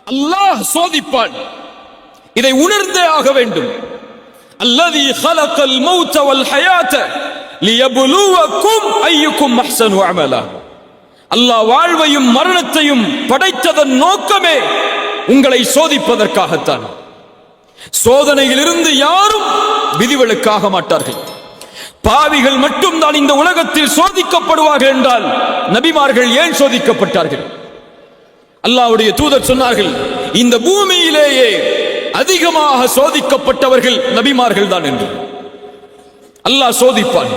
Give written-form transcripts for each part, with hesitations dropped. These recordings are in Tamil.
அல்லாஹ் சோதிப்பான். இதை உணர்ந்தே ஆக வேண்டும். அல்லதி خلقல் மௌத வல் ஹயாத லியப்லுவக்கும் அய்யுக்கும் அஹ்ஸனு அமலா. அல்லாஹ் வாழ்வையும் மரணத்தையும் படைத்ததன் நோக்கமே உங்களை சோதிப்பதற்காகத்தான். சோதனையிலிருந்து யாரும் விதிவிலக்காக மாட்டார்கள். பாவிகள் மட்டும் தான் இந்த உலகத்தில் சோதிக்கப்படுவார்கள் என்றால் நபிமார்கள் ஏன் சோதிக்கப்பட்டார்கள்? அல்லாஹ்வுடைய தூதர் சொன்னார்கள், இந்த பூமியிலேயே அதிகமாக சோதிக்கப்பட்டவர்கள் நபிமார்கள் தான் என்று. அல்லாஹ் சோதிப்பான்.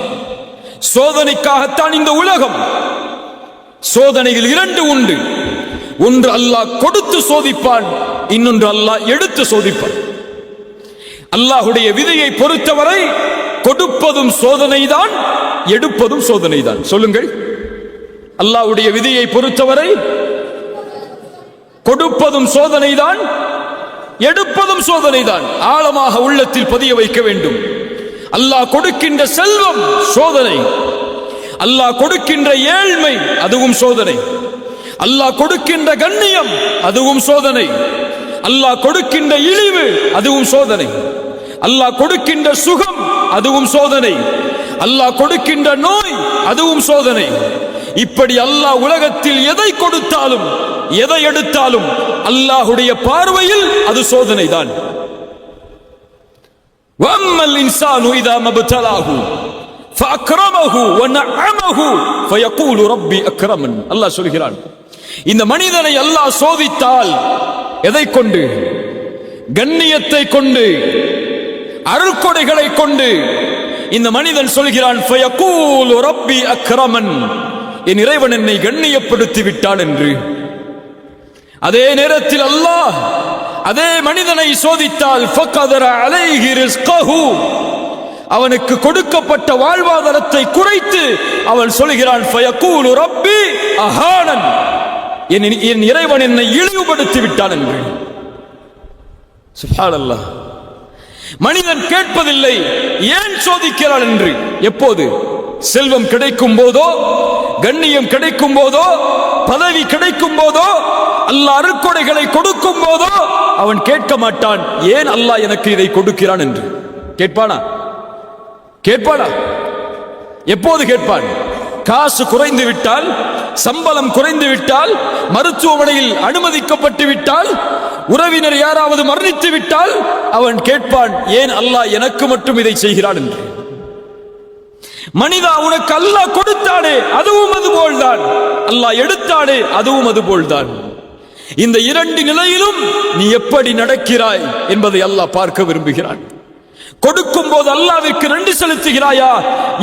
சோதனைக்காகத்தான் இந்த உலகம். சோதனைகள் இரண்டு உண்டு. ஒன்று அல்லாஹ் கொடுத்து சோதிப்பான், இன்னொன்று அல்லாஹ் எடுத்து சோதிப்பான். அல்லாஹ்வுடைய விதியை பொறுத்தவரை கொடுப்பதும் சோதனைதான், எடுப்பதும் சோதனைதான். சொல்லுங்கள், அல்லாஹ்வுடைய விதியை பொறுத்தவரை கொடுப்பதும் சோதனைதான், எடுப்பதும் சோதனைதான். ஆழமாக உள்ளத்தில் பதிய வைக்க வேண்டும். அல்லாஹ் கொடுக்கின்ற செல்வம் சோதனை, அல்லாஹ் கொடுக்கின்ற ஏழ்மை அதுவும் சோதனை, அல்லாஹ் கொடுக்கின்ற கண்ணியம் அதுவும் சோதனை, அல்லாஹ் கொடுக்கின்ற இழிவு அதுவும் சோதனை, அல்லாஹ் கொடுக்கின்ற சுகம் அதுவும் சோதனை, அல்லாஹ் கொடுக்கின்ற நோய் அதுவும் சோதனை. இப்படி அல்லாஹ் உலகத்தில் எதை கொடுத்தாலும் எதை எடுத்தாலும் அல்லாஹ்வுடைய பார்வையில் அது சோதனை தான். வம்மல் இன்சானு இதா மப்தலாஹு ஃபஅக்ரமஹு வநஅமஹு ஃபயகூலு ரப்பி அக்ரமன். அல்லாஹ் சொல்கிறான், இந்த மனிதனை அல்லாஹ் சோதித்தால் எதை கொண்டு? கண்ணியத்தை கொண்டு, அருள்கொடைகளை கொண்டு. இந்த மனிதன் சொல்கிறான், ஃபயகூலு ரப்பி அக்ரமன், என் இறைவன் என்னை கண்ணியப்படுத்தி விட்டான் என்று. அதே நேரத்தில் அல்லாஹ் அதே மனிதனை சோதித்தால் ஃபகதர அலைஹி ரிஸ்கஹு, அவனுக்கு கொடுக்கப்பட்ட வாழ்வாதாரத்தை குறைத்து அவன் சொல்கிறான், ஃபயகூலு ரப்பி அஹானன், என் இறைவன் என்னை இழிவுபடுத்தி விட்டான் என்று. சுப்ஹானல்லாஹ். மனிதன் கேட்பதில்லை ஏன் சோதிக்கிறான் என்று. எப்போது? செல்வம் கிடைக்கும் போதோ, கண்ணியம் கிடைக்கும் போதோ, பதவி கிடைக்கும் போதோ, அல்லாஹ் அருட்கொடைகளை கொடுக்கும் போதோ அவன் கேட்க மாட்டான், ஏன் அல்லாஹ் எனக்கு இதை கொடுக்கிறான் என்று. கேட்பானா? கேட்பானா? எப்போது கேட்பான்? காசு குறைந்து விட்டால், சம்பளம் குறைந்து விட்டால், மருத்துவமனையில் அனுமதிக்கப்பட்டு விட்டால், உறவினர் யாராவது மரணித்து விட்டால் அவன் கேட்பான், ஏன் அல்லாஹ் எனக்கு மட்டும் இதை செய்கிறான் என்று. மனிதா, உனக்கு அல்லாஹ் கொடுத்தானே அதுவும் அதுபோல்தான், அல்லாஹ் எடுத்தானே அதுவும் அதுபோல்தான். இந்த இரண்டு நிலையிலும் நீ எப்படி நடக்கிறாய் என்பதை அல்லாஹ் பார்க்க விரும்புகிறான். கொடுக்கும் போது அல்லாஹ்விற்கு நன்றி செலுத்துகிறாயா,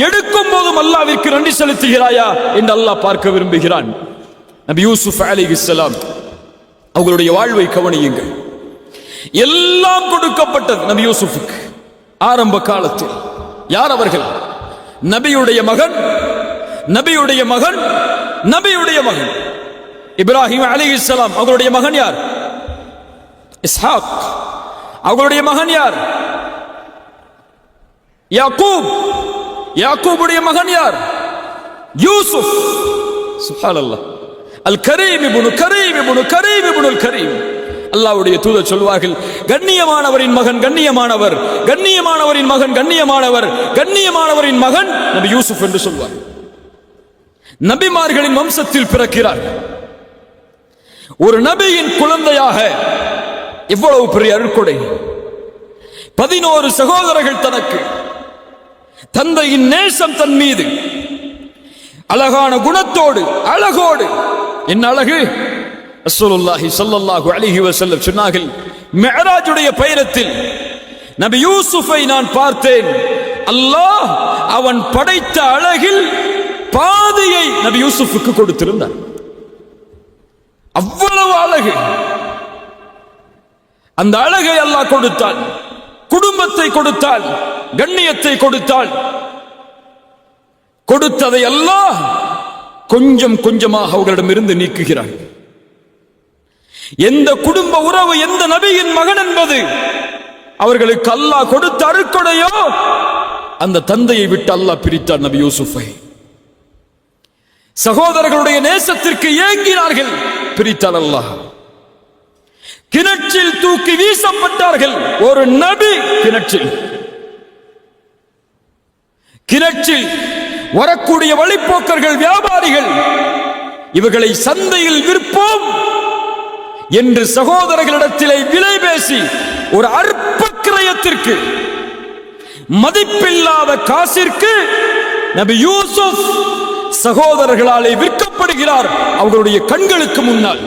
எடுக்கும் போதும் அல்லாஹ்விற்கு நன்றி செலுத்துகிறாயா என்று அல்லாஹ் பார்க்க விரும்புகிறான். நபி யூசுப் அலைஹிஸ்ஸலாம் அவர்களுடைய வாழ்வை கவனியுங்கள். எல்லாம் கொடுக்கப்பட்டது நபி யூசுஃபுக்கு. ஆரம்ப காலத்தில் யார் அவர்கள்? நபியுடைய மகன், நபியுடைய மகன், நபியுடைய மகன் இப்ராஹிம் அலைஹிஸ்ஸலாம். அவர்களுடைய மகன் யார்? இஸ்ஹாக். அவர்களுடைய மகன் யார்? யாக்கூப். யாக்கூபுடைய மகன் யார்? யூசுப். சுப்ஹானல்லாஹ். அல் கரீம் இப்னு கரீம் இப்னு கரீம் இப்னு அல் கரீம். அல்லாஹ்வுடைய தூதர் சொல்வார்கள், கண்ணியமானவரின் மகன் கண்ணியமானவர், கண்ணியமானவரின் மகன் கண்ணியமானவர், கண்ணியமானவரின் மகன் நபி யூசுப் என்று சொல்வார். நபிமார்களின் வம்சத்தில் பிறக்கிறார். ஒரு நபியின் குழந்தையாக எவ்வளவு பெரிய அருட்கொடை! 11 சகோதரர்கள் தனக்கு. தந்தையின் நேசம் தன் மீது, அழகான குணத்தோடு, அழகோடு. என்ன அழகு! ரசூலுல்லாஹி ஸல்லல்லாஹு அலைஹி வஸல்லம் சொன்னார்கள், மிஅராஜுடைய பயணத்தில் நபி யூசுஃபை நான் பார்த்தேன். அல்லாஹ் அவன் படைத்த அழகில் பாதியை நபி யூசுஃபுக்கு கொடுத்திருந்தார். அவ்வளவு அழகு. அந்த அழகை அல்லாஹ் கொடுத்தான். குடும்பத்தை கொடுத்தால், கண்ணியத்தை கொடுத்தால், கொடுத்ததை அல்லாஹ் கொஞ்சம் கொஞ்சமாக அவர்களிடமிருந்து நீக்குகிறார். எந்த குடும்ப உறவு, எந்த நபியின் மகன் என்பது அவர்களுக்கு அல்லாஹ் கொடுத்த அருட்கொடையோ அந்த தந்தையை விட்டு அல்லாஹ் பிரித்தார் நபி யூசுஃபை. சகோதரர்களுடைய நேசத்திற்கு ஏங்கினார்கள், பிரித்தார் அல்லாஹ். கிணற்றில் தூக்கி வீசப்பட்டார்கள். ஒரு நபி கிணற்றில் வரக்கூடிய வழிப்போக்கர்கள், வியாபாரிகள், இவர்களை சந்தையில் விற்போம் என்று சகோதரர்களிடத்திலே விலை பேசி ஒரு அற்ப கிரயத்திற்கு, மதிப்பில்லாத காசிற்கு நபி யூசுப் சகோதரர்களாலே விற்கப்படுகிறார். அவர்களுடைய கண்களுக்கு முன்னால்.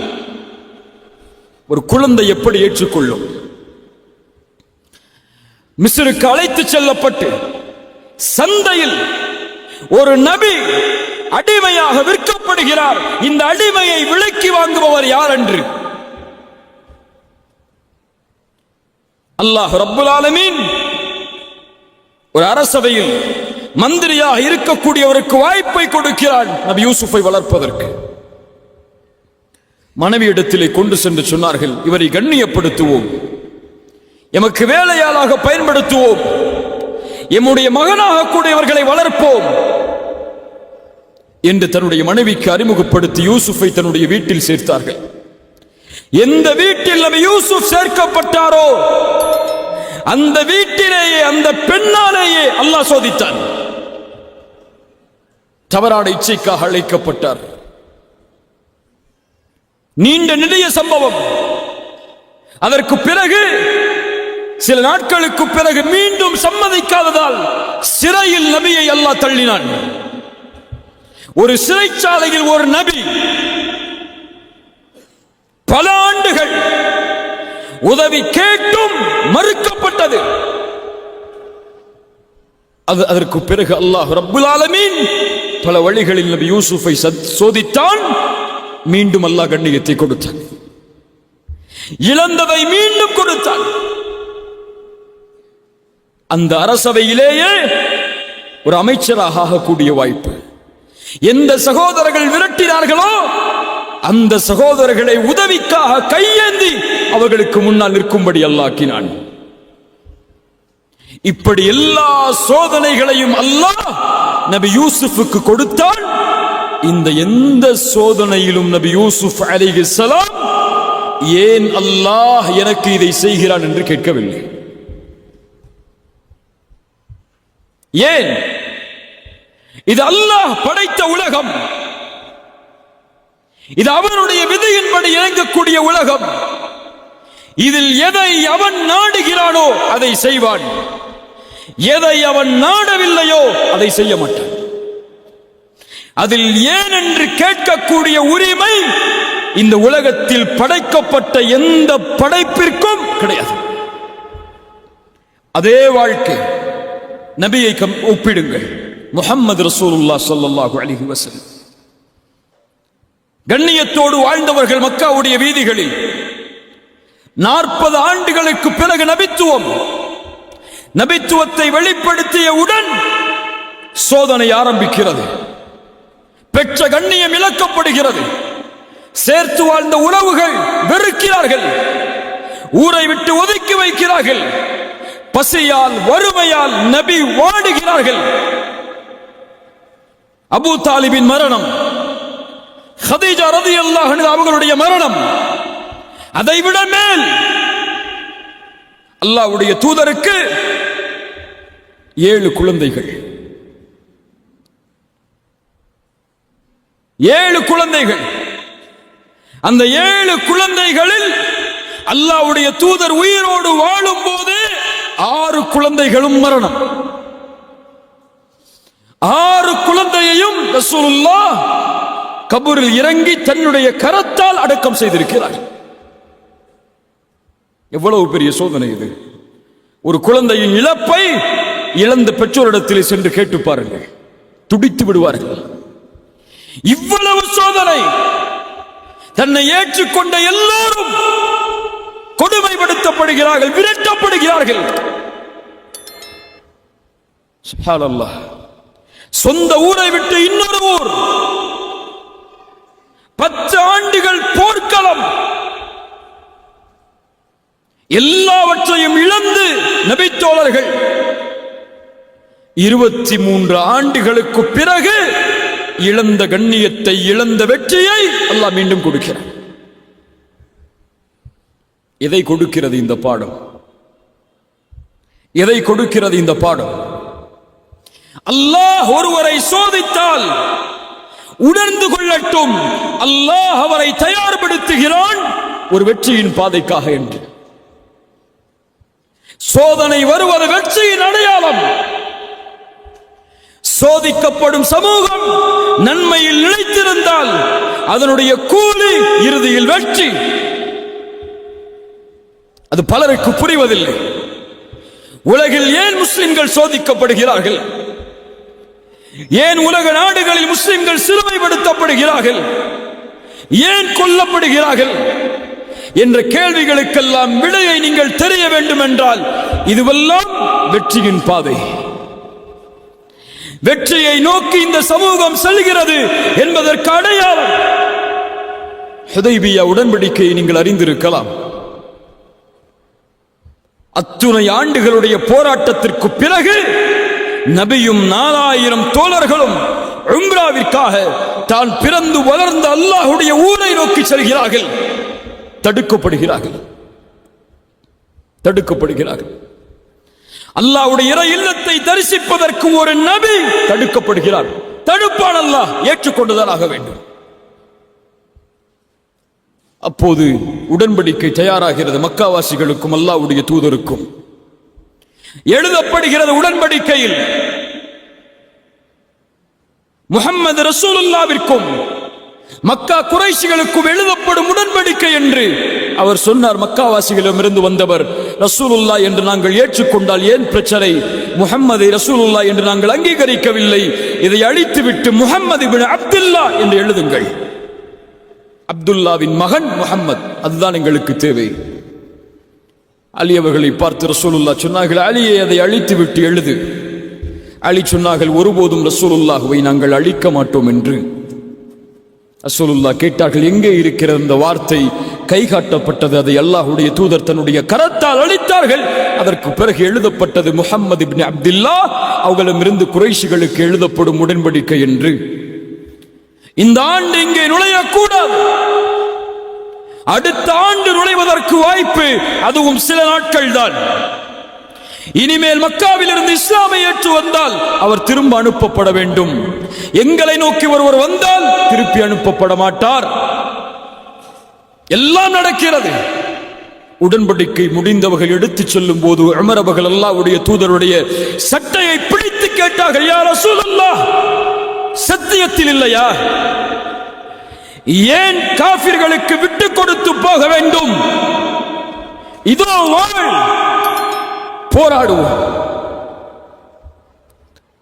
ஒரு குழந்தை எப்படி ஏற்றுக்கொள்ளும்? மிஸ்ருக்கு அழைத்து செல்லப்பட்டு சந்தையில் ஒரு நபி அடிமையாக விற்கப்படுகிறார். இந்த அடிமையை விலைக்கு வாங்குபவர் யார் என்று அல்லாஹ் ரப்புல் ஆலமீன் ஒரு அரசவையில் மந்திரியாக இருக்கக்கூடியவருக்கு வாய்ப்பை கொடுக்கிறான் நபி யூசுஃபை வளர்ப்பதற்கு. மனைவியிடத்திலே கொண்டு சென்று சொன்னார்கள், இவரை கண்ணியப்படுத்துவோம், எமக்கு வேலையாளாக பயன்படுத்துவோம், எம்முடைய மகனாக கூட இவர்களை வளர்ப்போம் என்று தன்னுடைய மனைவிக்கு அறிமுகப்படுத்தி யூசுஃபை தன்னுடைய வீட்டில் சேர்த்தார்கள். எந்த வீட்டில் நபி யூசுப் சேர்க்கப்பட்டாரோ அந்த வீட்டிலேயே, அந்த பெண்ணாலேயே அல்லாஹ் சோதித்தான். தவறான இச்சைக்காக அழைக்கப்பட்டார். நீண்ட நெடிய சம்பவம். அதற்கு பிறகு சில நாட்களுக்கு பிறகு மீண்டும் சம்மதிக்காததால் சிறையில் நபியை அல்லாஹ் தள்ளினான். ஒரு சிறைச்சாலையில் ஒரு நபி பல ஆண்டுகள் உதவி கேட்டும் மறுக்கப்பட்டது. அதற்கு பிறகு அல்லாஹ் ரப்புல் ஆலமீன் பல வழிகளில் நபி யூசுஃபை சோதித்தான். மீண்டும் அல்லாஹ் கண்ணியத்தை கொடுத்தான். இழந்ததை மீண்டும் கொடுத்தான். அந்த அரசவையிலேயே ஒரு அமைச்சராக ஆகக்கூடிய வாய்ப்பு. எந்த சகோதரர்கள் விரட்டினார்களோ அந்த சகோதரர்களை உதவிக்காக கையேந்தி அவர்களுக்கு முன்னால் நிற்கும்படி அல்லாஹ்க்கினான். இப்படி எல்லா சோதனைகளையும் அல்லாஹ் நபி யூசுஃபுக்கு கொடுத்தான். இந்த எந்த சோதனையிலும் நபி யூசுப் அலைஹிஸ்ஸலாம் ஏன் அல்லாஹ் எனக்கு இதை செய்கிறான் என்று கேட்கவில்லை. ஏன்? இது அல்லாஹ் படைத்த உலகம், இது அவனுடைய விதியின்படி இறங்கக்கூடிய உலகம். இதில் எதை அவன் நாடுகிறானோ அதை செய்வான், எதை அவன் நாடவில்லையோ அதை செய்ய மாட்டான். அதில் ஏன் என்று கேட்கக்கூடிய உரிமை இந்த உலகத்தில் படைக்கப்பட்ட எந்த படைப்பிற்கும் கிடையாது. அதே வாழ்க்கை நபியை ஒப்பிடுங்கள். முஹம்மது ரசூலுல்லாஹ் ஸல்லல்லாஹு அலைஹி வஸல்லம் கண்ணியத்தோடு வாழ்ந்தவர்கள். மக்காவுடைய வீதிகளில் 40 ஆண்டுகளுக்கு பிறகு நபித்துவத்தை வெளிப்படுத்தியவுடன் சோதனை ஆரம்பிக்கிறது. பெற்ற கண்ணியம் இழக்கப்படுகிறது. சேர்த்து வாழ்ந்த உறவுகள் வெறுக்கிறார்கள், ஊரை விட்டு ஒதுக்கி வைக்கிறார்கள். பசியால், வறுமையால் நபி வாடுகிறார்கள். அபூ தாலிபின் மரணம், ஹதீஜா ரலியல்லாஹு அன்ஹா அவர்களுடைய மரணம், அதைவிட மேல் அல்லாஹ்வுடைய தூதருக்கு 7 குழந்தைகள். 7 குழந்தைகள். அந்த 7 குழந்தைகளில் அல்லாஹ்வுடைய தூதர் உயிரோடு வாழும் போது 6 குழந்தைகளும் மரணம். 6 குழந்தையையும் ரசூலுல்லாஹ் கபூரில் இறங்கி தன்னுடைய கரத்தால் அடக்கம் செய்திருக்கிறார். எவ்வளவு பெரிய சோதனை இது! ஒரு குழந்தையின் இழப்பை இழந்த பெற்றோரிடத்தில் சென்று கேட்டு பாருங்கள், துடித்து விடுவார்கள். இவ்வளவு சோதனை. தன்னை ஏற்றுக்கொண்ட எல்லோரும் கொடுமைப்படுத்தப்படுகிறார்கள், விரட்டப்படுகிறார்கள். சுப்ஹானல்லாஹ். சொந்த ஊரை விட்டு இன்னொரு ஊர், 10 ஆண்டுகள் போர்க்களம், எல்லாவற்றையும் இழந்து நபித்தோழர்கள் 23 ஆண்டுகளுக்கு பிறகு இழந்த கண்ணியத்தை, இழந்த வெற்றியை அல்லாஹ் மீண்டும் கொடுக்கிறார். எதை கொடுக்கிறது இந்த பாடம்? எதை கொடுக்கிறது இந்த பாடம்? அல்லாஹ் ஒருவரை சோதித்தால் உணர்ந்து கொள்ளட்டும், அல்லாஹ் அவரை தயார்படுத்துகிறான் ஒரு வெற்றியின் பாதைக்காக என்று. சோதனை வருவது வெற்றியின் அடையாளம். சோதிக்கப்படும் சமூகம் நன்மையில் நிலைத்திருந்தால் அதனுடைய கூலி இறுதியில் வெற்றி. அது பலருக்கு புரிவதில்லை. உலகில் ஏன் முஸ்லிம்கள் சோதிக்கப்படுகிறார்கள்? ஏன் உலக நாடுகளில் முஸ்லிம்கள் சிறுமைப்படுத்தப்படுகிறார்கள்? ஏன் கொல்லப்படுகிறார்கள் என்ற கேள்விகளுக்கெல்லாம் விடையை நீங்கள் தெரிய வேண்டும் என்றால் இதுவெல்லாம் வெற்றியின் பாதை. வெற்றியை நோக்கி இந்த சமூகம் செல்கிறது என்பதற்கு அடையாளம் ஹுதைபியா உடன்படிக்கையை நீங்கள் அறிந்திருக்கலாம். அத்துணை ஆண்டுகளுடைய போராட்டத்திற்கு பிறகு நபியும் 4000 தோழர்களும் உம்ராவிற்காக தான் பிறந்து வளர்ந்த அல்லாஹ்வுடைய ஊரை நோக்கி செல்கிறார்கள். தடுக்கப்படுகிறார்கள். அல்லாஹ்வுடைய இறை இல்லத்தை தரிசிப்பதற்கு ஒரு நபி தடுக்கப்படுகிறார். தடுப்பான் அல்லாஹ், ஏற்றுக்கொண்டுதான் ஆக வேண்டும். அப்போது உடன்படிக்கை தயாராகிறது. மக்காவாசிகளுக்கும் அல்லாஹ்வுடைய தூதருக்கும் எழுதப்படுகிறது. உடன்படிக்கையில் முஹம்மது ரசூலுல்லாஹ்விற்கும் மக்கா குறைஷிகளுக்கும் எழுதப்படும் உடன்படிக்கை என்று அவர் சொன்னார். மக்காவாசிகளிடமிருந்து வந்தவர் ரசூலுல்லாஹ் என்று நாங்கள் ஏற்றுக்கொண்டால் ஏன் பிரச்சனை? முஹம்மதை ரசூலுல்லாஹ் என்று நாங்கள் அங்கீகரிக்கவில்லை. இதை அழித்துவிட்டு முஹம்மது இப்னு அப்துல்லா என்று எழுதுங்கள். அப்துல்லாவின் மகன் முஹம்மது, அதுதான் எங்களுக்கு தேவை. அலி அவர்களை பார்த்து ரசூலுல்லாஹ் சொன்னார்கள், அலியை அதை அழித்துவிட்டு எழுது. அலி சொன்னார்கள், ஒருபோதும் ரசூலுல்லாஹ்வை நாங்கள் அழிக்க மாட்டோம் என்று. ரசூலுல்லாஹ் கேட்டார்கள், எங்கே இருக்கிற இந்த வார்த்தை? கை காட்டப்பட்டது. அதை அல்லாஹ்வுடைய தூதர் தன்னுடைய கரத்தால் அழித்தார்கள். அதற்கு பிறகு எழுதப்பட்டது முஹம்மது இப்னு அப்துல்லா, அவர்களிடமிருந்து குறைஷிகளுக்கு எழுதப்படும் உடன்படிக்கை என்று. இந்த ஆண்டு இங்கே நுழையக்கூடாது. அடுத்த ஆண்டு நுழைவதற்கு வாய்ப்பு, அதுவும் சில நாட்கள் தான். இனிமேல் மக்காவில் இருந்து இஸ்லாமை ஏற்று வந்தால் அவர் திரும்ப அனுப்பப்பட வேண்டும். எங்களை நோக்கி ஒருவர் வந்தால் திருப்பி அனுப்பப்பட மாட்டார். எல்லாம் நடக்கிறது. உடன்படிக்கை முடிந்தவர்கள் எடுத்துச் செல்லும் போது உமர் அவர்கள் அல்லாஹ்வுடைய தூதருடைய சட்டையை பிடித்து கேட்டார்கள், யா ரசூலல்லாஹ், சத்தியத்தில் இல்லையா? ஏன் காஃபிர்களுக்கு விட்டு கொடுத்து போக வேண்டும்? இதோ போராடுவோம்.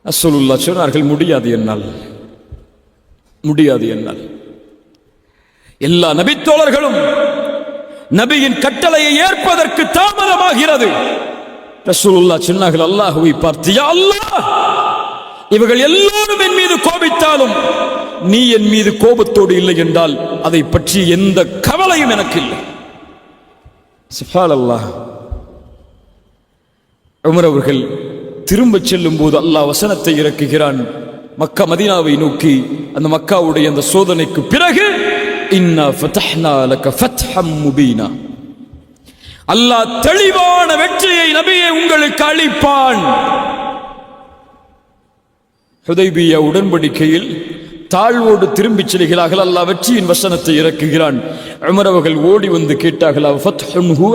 ரசூலுல்லாஹ் சொன்னார்கள், முடியாது என்னால். எல்லா நபித்தோழர்களும் நபியின் கட்டளையை ஏற்பதற்கு தாமதமாகிறது. ரசூலுல்லாஹ் சொன்னார்கள், அல்லாஹ்வை பார்த்து, யா அல்லாஹ், இவர்கள் எல்லோரும் என் மீது கோபித்தாலும் நீ என் மீது கோபத்தோடு இல்லை என்றால் அதை பற்றி எந்த கவலையும் எனக்கு இல்லை. சுப்ஹானல்லாஹ். உமர் அவர்கள் திரும்ப செல்லும் போது அல்லாஹ் வசனத்தை இறக்குகிறான். மக்கா மதீனாவை நோக்கி. அந்த மக்காவுடைய அந்த சோதனைக்கு பிறகு இன்னா ஃபதஹ்னா லக ஃபத்ஹம் முபீனா, அல்லாஹ் தெளிவான வெற்றியை நபியே உங்களுக்கு அளிப்பான். ஹுதைபியா உடன்படிக்கையில் தாழ்வோடு திரும்பி செல்கிறார்கள். அல்லாஹ் வெற்றியின் வசனத்தை இறக்குகிறான். உமர் அவர்கள் ஓடி வந்து கேட்டார்கள், ஃபத்ஹுன் ஹுவ,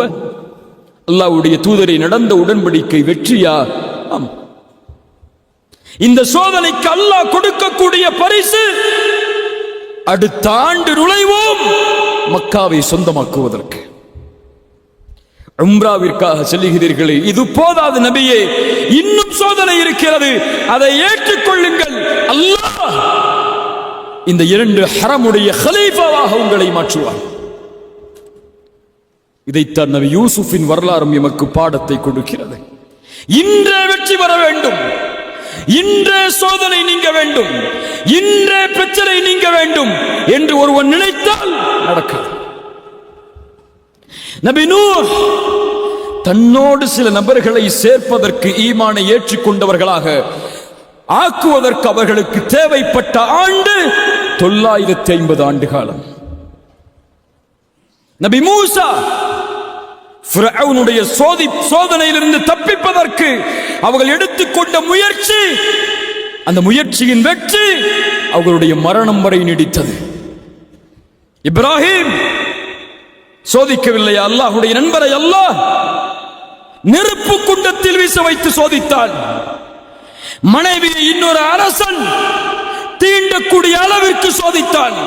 அல்லாஹ்வுடைய தூதரை நடந்த உடன்படிக்கை வெற்றியா? ஆம். இந்த சோதனைக்கு அல்லாஹ் கொடுக்கக்கூடிய பரிசு அடுத்த ஆண்டு நுழைவோம் மக்காவை சொந்தமாக்குவதற்கு. உம்ராவிற்காக செல்லுகிறீர்களே, இது போதாது நபியே, இன்னும் சோதனை இருக்கிறது, அதை ஏற்றுக்கொள்ளுங்கள். அல்லாஹ் இந்த 2 ஹரமுடைய ஹலீஃபாவாக உங்களை மாற்றுவார். இதைத்தான் நபி யூசுஃபின் வரலாறும் எமக்கு பாடத்தை கொடுக்கிறது. இன்றே வெற்றி பெற வேண்டும், இன்றே சோதனை நீங்க வேண்டும், இன்றே பிரச்சனை நீங்க வேண்டும் என்று ஒருவன் நினைத்தால் நடக்காது. நபி நூஹ் தன்னோடு சில நபர்களை சேர்ப்பதற்கு, ஈமானை ஏற்றுக்கொண்டவர்களாக ஆக்குவதற்கு அவர்களுக்கு தேவைப்பட்ட ஆண்டு 950 ஆண்டு காலம். நபி மூசா ஃபிரௌனுடைய சோதனையிலிருந்து தப்பிப்பதற்கு அவர்கள் எடுத்துக்கொண்ட முயற்சி, அந்த முயற்சியின் வெற்றி அவர்களுடைய மரணம் வரை நீடித்தது. இப்ராஹிம் சோதிக்கவில்லையா அல்லாஹ்வுடைய நண்பரை? அல்லாஹ் நெருப்பு குண்டத்தில் வீச வைத்து சோதித்தான். மனைவியை இன்னொரு அரசன் தீண்டக்கூடிய அளவிற்கு சோதித்தான்.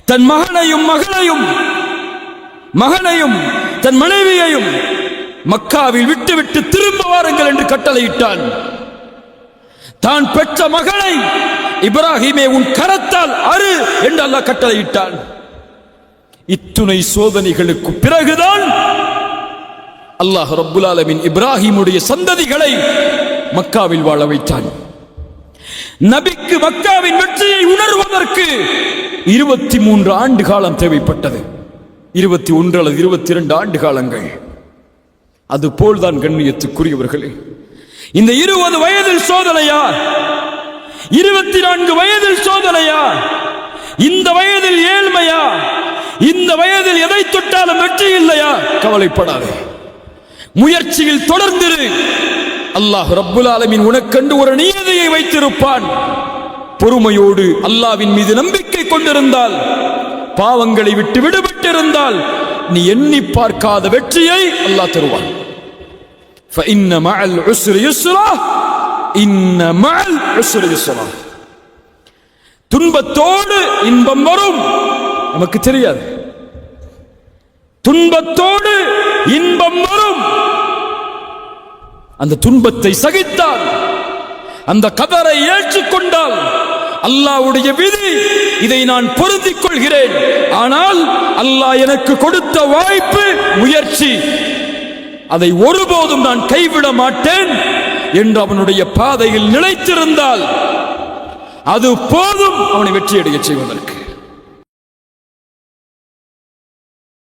தன் மகனையும் தன் மனைவியையும் மக்காவில் விட்டுவிட்டு திரும்ப வாருங்கள் என்று கட்டளையிட்டான். தான் பெற்ற மகளை இப்ராஹிமே உன் கரத்தால் அறு என்று அல்லாஹ் கட்டளையிட்டான். இத்துணை சோதனைகளுக்கு பிறகுதான் அல்லாஹ் ரப்புல் ஆலமீன் இப்ராஹிமுடைய சந்ததிகளை மக்காவில் வாழ வைத்தான். நபிக்கு மக்காவின் வெற்றியை உணர்வதற்கு 23 ஆண்டு காலம் தேவைப்பட்டது. 21 அல்லது 22 ஆண்டு காலங்கள். அதுபோல்தான் கண்ணியத்துக்குரியவர்களே, இந்த 20 வயதில் சோதனையா, 24 வயதில் சோதனையா, இந்த வயதில் ஏழ்மையா, இந்த வயதில் எதை தொட்டாலும் வெற்றி இல்லையா? கவலைப்படாதே, முயற்சியில் தொடர்ந்திரு. அல்லாஹ் ரப்புல் ஆலமீன் உனக்கென்று ஒரு நியதியை வைத்திருப்பான். பொறுமையோடு அல்லாஹ்வின் மீது நம்பிக்கை கொண்டிருந்தால், பாவங்களை விட்டு விடுபட்டிருந்தால், நீ எண்ணி பார்க்காத வெற்றியை அல்லாஹ் தருவான். فإن مع العسر يسرا إن مع العسر يسرا. துன்பத்தோடு இன்பம் வரும், நமக்கு தெரியாது. துன்பத்தோடு இன்பம் வரும். அந்த துன்பத்தை சகித்தால், அந்த கதரை ஏற்றுக்கொண்டால், அல்லாஹ்வுடைய விதி, இதை நான் பொருந்திக் கொள்கிறேன், ஆனால் அல்லாஹ் எனக்கு கொடுத்த வாய்ப்பு, முயற்சி, அதை ஒருபோதும் நான் கைவிட மாட்டேன் என்று அவனுடைய பாதையில் நிலைத்திருந்தால் அது போதும் அவனை வெற்றியடைய செய்வதற்கு.